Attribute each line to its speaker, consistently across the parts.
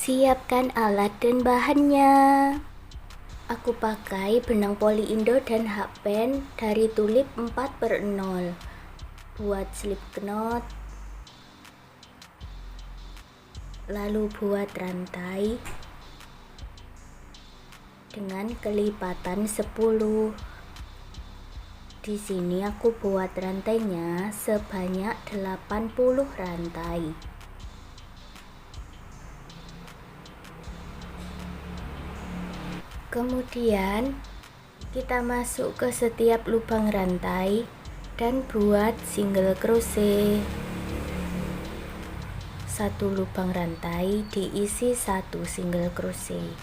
Speaker 1: Siapkan alat dan bahannya. Aku pakai benang Poliindo dan hakpen dari Tulip 4/0. Buat slip knot, lalu buat rantai dengan kelipatan 10. Di sini aku buat rantainya sebanyak 80 rantai. Kemudian kita masuk ke setiap lubang rantai dan buat single crochet. Satu lubang rantai diisi satu single crochet.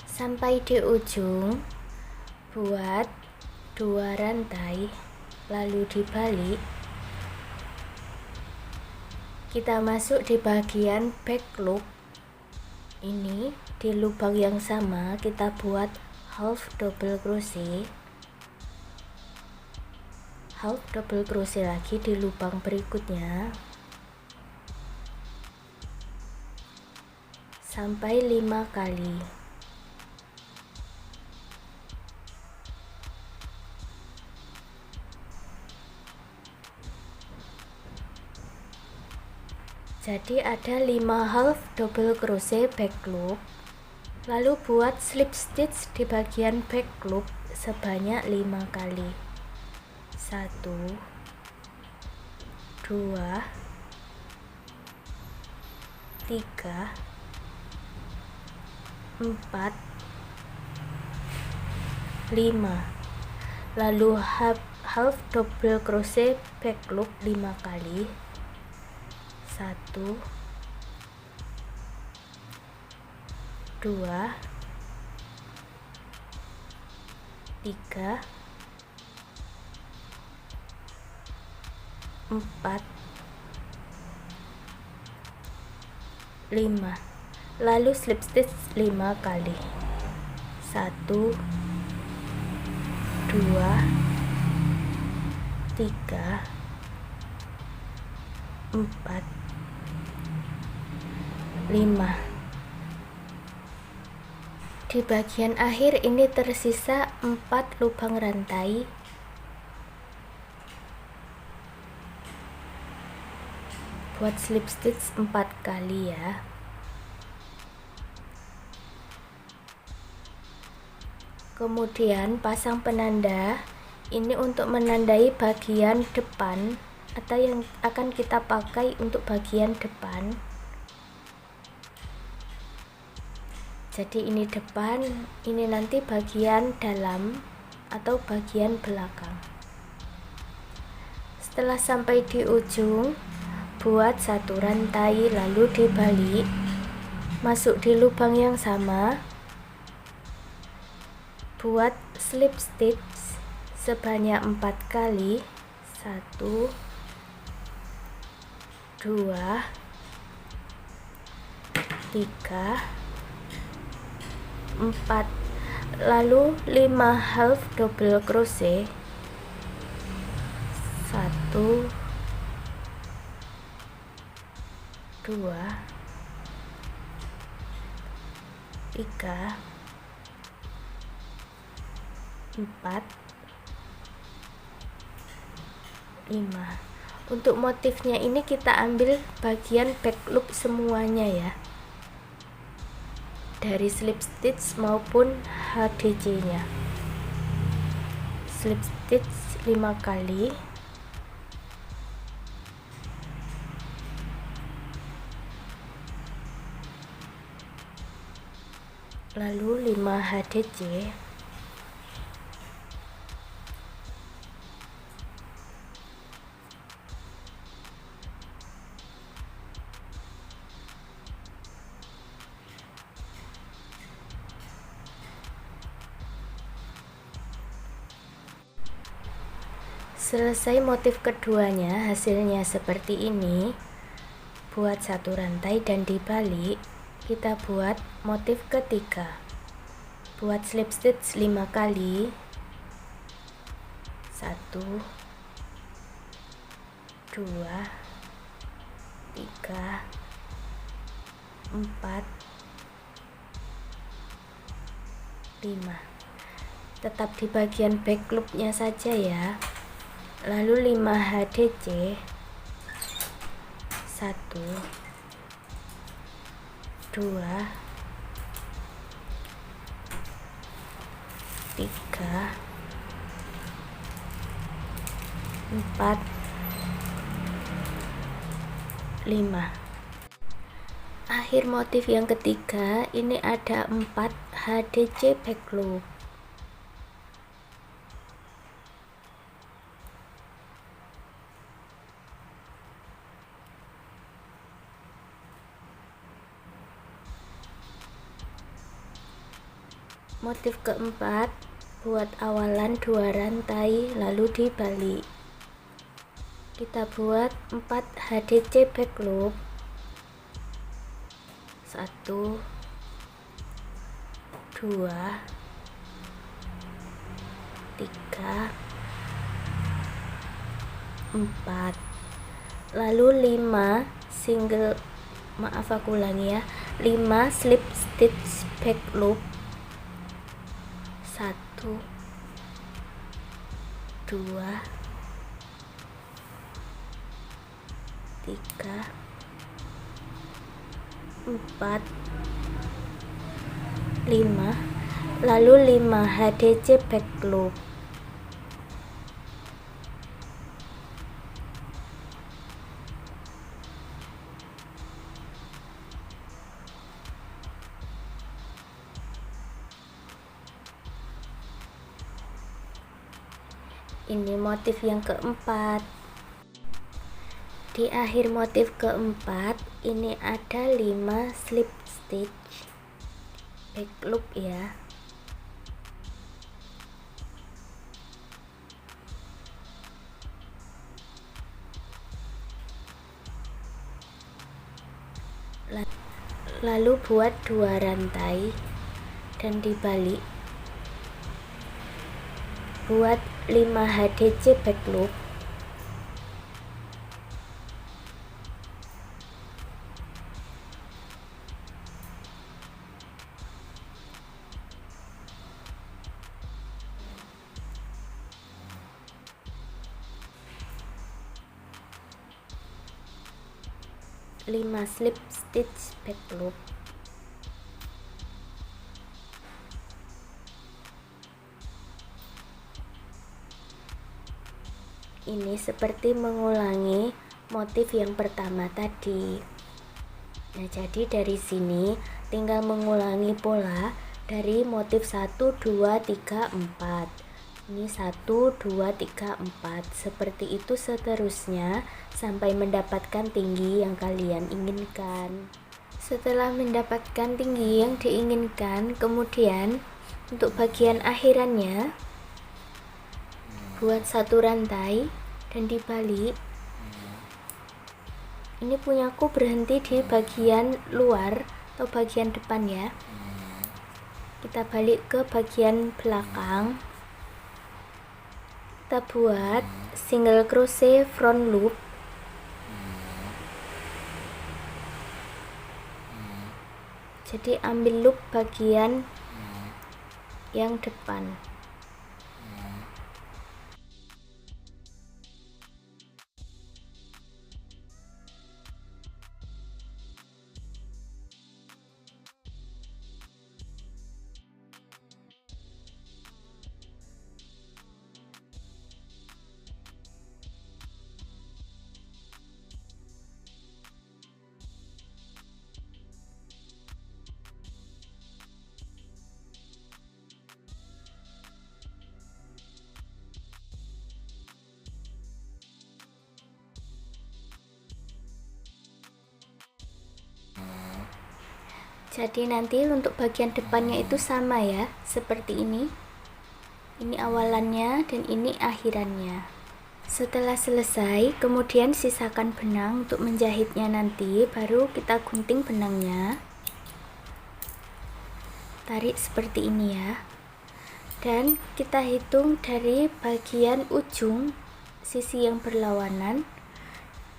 Speaker 1: Sampai di ujung, buat 2 rantai, lalu dibalik. Kita masuk di bagian back loop. Ini di lubang yang sama kita buat half double crochet, half double crochet lagi di lubang berikutnya sampai 5 kali. Jadi ada 5 half double crochet back loop, lalu buat slip stitch di bagian back loop sebanyak 5 kali. 1 2 3 4 5, lalu half double crochet back loop 5 kali. 1 2 3 4 5, lalu slip stitch 5 kali. 1 2 3 4 5. Di bagian akhir ini tersisa 4 lubang rantai. Buat slip stitch 4 kali ya. Kemudian pasang penanda. Ini untuk menandai bagian depan atau yang akan kita pakai untuk bagian depan. Jadi ini depan, ini nanti bagian dalam atau bagian belakang. Setelah sampai di ujung, buat 1 rantai lalu dibalik, masuk di lubang yang sama, buat slip stitch sebanyak 4 kali. 1 2 3 4, lalu 5 half double crochet. 1 2 3 4 5. Untuk motifnya ini kita ambil bagian back loop semuanya ya, dari slip stitch maupun HDC nya. Slip stitch 5 kali, lalu 5 HDC. Selesai motif keduanya, hasilnya seperti ini. Buat 1 rantai dan dibalik, Kita buat motif ketiga. Buat slip stitch 5 kali. 1 2 3 4 5. Tetap di bagian back loopnya saja ya. Lalu 5 HDC. 1 2 3 4 5. Akhir motif yang ketiga, ini ada 4 HDC back loop. Motif keempat, buat awalan 2 rantai lalu dibalik. Kita buat 4 HDC back loop. 1 2 3 4, lalu 5 single, maaf aku ulangi ya, 5 slip stitch back loop. 1 2 3 4 5, lalu 5 HDC back loop. Ini motif yang keempat. Di akhir motif keempat, ini ada 5 slip stitch back loop ya. Lalu buat 2 rantai dan dibalik. Buat 5 HDC back loop. Lima slip stitch back loop. Ini seperti mengulangi motif yang pertama tadi. Nah, jadi dari sini tinggal mengulangi pola dari motif 1 2 3 4. Ini 1 2 3 4. Seperti itu seterusnya sampai mendapatkan tinggi yang kalian inginkan. Setelah mendapatkan tinggi yang diinginkan, kemudian untuk bagian akhirannya buat 1 rantai dan dibalik. Ini punyaku berhenti di bagian luar atau bagian depan ya. Kita balik ke bagian belakang. Kita buat single crochet front loop. Jadi ambil loop bagian yang depan. Jadi nanti untuk bagian depannya itu sama ya, seperti ini. Ini awalannya dan ini akhirannya. Setelah selesai, kemudian sisakan benang untuk menjahitnya nanti, baru kita gunting benangnya. tarik seperti ini ya. Dan kita hitung dari bagian ujung sisi yang berlawanan.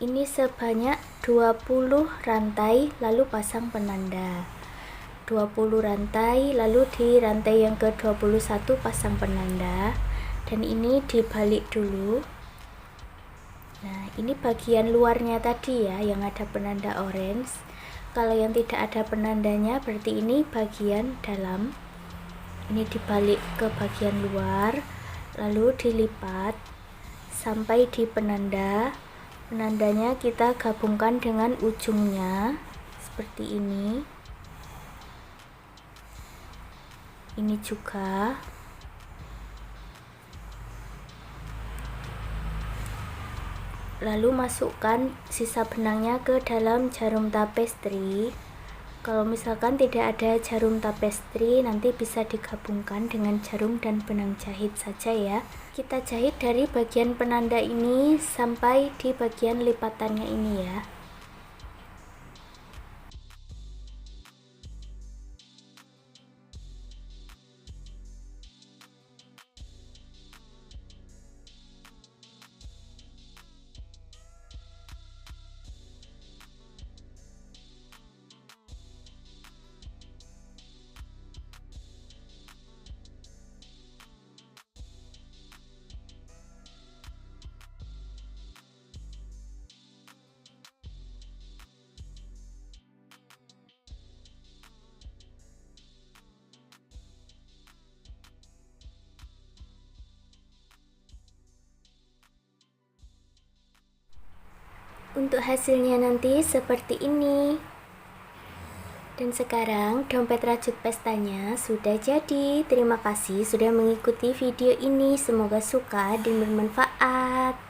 Speaker 1: Ini sebanyak 20 rantai, lalu pasang penanda. 20 rantai, lalu di rantai yang ke-21 pasang penanda. Dan ini dibalik dulu. Nah, ini bagian luarnya tadi ya, yang ada penanda orange. Kalau yang tidak ada penandanya, berarti ini bagian dalam. Ini dibalik ke bagian luar, lalu dilipat sampai di penanda. Penandanya kita gabungkan dengan ujungnya seperti ini. Ini juga. Lalu masukkan sisa benangnya ke dalam jarum tapestri. Kalau misalkan tidak ada jarum tapestri, nanti bisa digabungkan dengan jarum dan benang jahit saja ya. Kita jahit dari bagian penanda ini sampai di bagian lipatannya ini ya. Untuk hasilnya nanti seperti ini. Dan sekarang dompet rajut pestanya sudah jadi. Terima kasih sudah mengikuti video ini. Semoga suka dan bermanfaat.